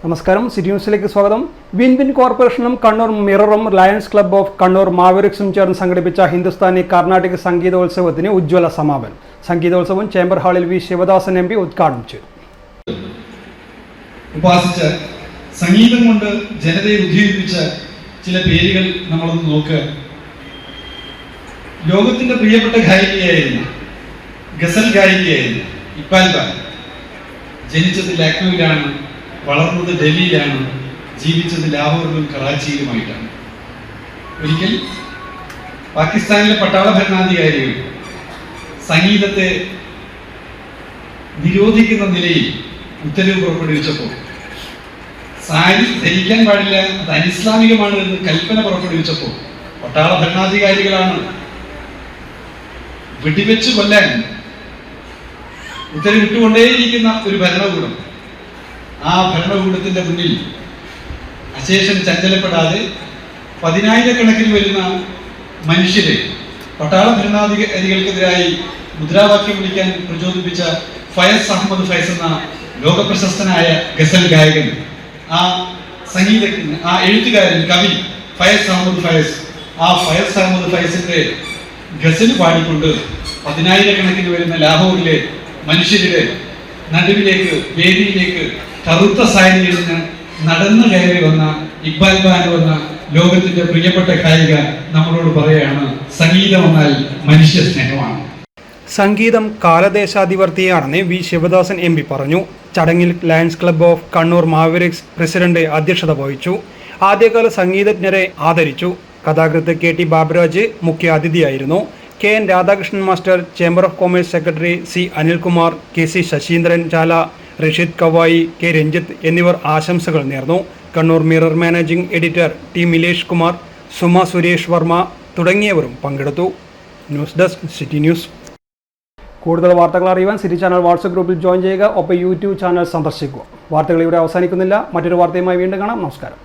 നമസ്കാരം, സിറ്റി ന്യൂസിലേക്ക് സ്വാഗതം. വിൻ വിൻ കോർപ്പറേഷനും കണ്ണൂർ മിററും ലയൺസ് ക്ലബ്ബ് ഓഫ് കണ്ണൂർ മാവരിക്സും ചേർന്ന് സംഘടിപ്പിച്ച ഹിന്ദുസ്ഥാനി കർണാടക സംഗീതോത്സവത്തിന് ഉജ്ജ്വല സമാപനം. സംഗീതോത്സവം ചേംബർ ഹാളിൽ വി ശിവദാസൻ MP ഉദ്ഘാടനം ചെയ്തു. ഉപാസിച്ച സംഗീതം കൊണ്ട് ജനതയെ ഉദ്ദീപിപ്പിച്ച ചില പേരുകൾ നമ്മളൊന്ന് നോക്കുക. ലോകത്തിന്റെ പ്രിയപ്പെട്ട ഗായികയായിരുന്നു, ഗസൽ ഗായികയായിരുന്നു ഇക്ബാൽ ബാൻ. ജനിച്ചത് ലക്നൌവിലാണ്, വളർന്നത് ഡൽഹിയിലാണ്, ജീവിച്ചത് ലാഹോറിലും കറാച്ചിയിലുമായിട്ടാണ്. ഒരിക്കൽ പാകിസ്ഥാനിലെ പട്ടാള ഭരണാധികാരികൾ സംഗീതത്തെ നിരോധിക്കുന്ന നിലയിൽ ഉത്തരവ് പുറപ്പെടുവിച്ചപ്പോൾ, സാരി ധരിക്കാൻ പാടില്ല, അത് അനിസ്ലാമികമാണ് എന്ന് കൽപ്പന പുറപ്പെടുവിച്ചപ്പോൾ, പട്ടാള ഭരണാധികാരികളാണ് വെടിവെച്ച് കൊല്ലാൻ ഉത്തരവിട്ടുകൊണ്ടേയിരിക്കുന്ന ഒരു ഭരണകൂടം. ആ ഭരണകൂടത്തിന്റെ മുന്നിൽ അശേഷം ചഞ്ചലപ്പെടാതെ പതിനായിരക്കണക്കിന് വരുന്ന മനുഷ്യരെ പട്ടാള ഭരണാധികാരികൾക്കെതിരായി മുദ്രാവാക്യം വിളിക്കാൻ പ്രചോദിപ്പിച്ച ഫയസ് അഹമ്മദ് ഫൈസ് എന്ന ലോകപ്രശസ്തനായ ഗസൽ ഗായകൻ, ആ സംഗീതജ്ഞൻ, ആ എഴുത്തുകാരൻ, കവി ഫയസ് അഹമ്മദ് ഫൈസ്, ആ ഫയസ് അഹമ്മദ് ഫൈസിന്റെ ഗസൽ പാടിക്കൊണ്ട് പതിനായിരക്കണക്കിന് വരുന്ന ലാഹോറിലെ മനുഷ്യരുടെ നടുവിലേക്ക്, വേദിയിലേക്ക് കറുത്ത സാരിയിൽ നിന്ന് നടന്നു കയറി വന്ന ഇക്ബാൽ ബാൻ വന്ന ലോകത്തിന്റെ പ്രിയപ്പെട്ട ഗായിക നമ്മളോട് പറയാണ്, സംഗീതം എന്നാൽ മനുഷ്യ സ്നേഹമാണ്. സംഗീതം കാലദേശാധിവർത്തിയാണെന്ന് വി ശിവദാസൻ MP പറഞ്ഞു. ചടങ്ങിൽ Lions Club of Kannur Mavericks president അധ്യക്ഷത വഹിച്ചു. ആദ്യകാല സംഗീതജ്ഞരെ ആദരിച്ചു. കഥാകൃത്ത് KT ബാബുരാജ് മുഖ്യ അതിഥിയായിരുന്നു. KN Radhakrishnan master, chamber of commerce secretary C Anilkumar, KC Sasheendran Chala, Rasheed Kavayi, K Ranjith എന്നിവർ ആശംസകൾ നേർന്നു. Kannur mirror managing editor T Milesh Kumar, Suma Suresh Varma തുടങ്ങിയവരും പങ്കെടുത്തു. News desk city news. കൂടുതൽ വാർത്തകൾ അറിയുവാൻ സിറ്റി ചാനൽ വാട്സ്ആപ്പ് ഗ്രൂപ്പിൽ ജോയിൻ ചെയ്യുക. ഒപ്പം YouTube ചാനൽ സന്ദർശിക്കുക. വാർത്തകൾ ഇവിടെ അവസാനിക്കുന്നില്ല. മറ്റൊരു വാർത്തയുമായി വീണ്ടും കാണാം. നമസ്കാരം.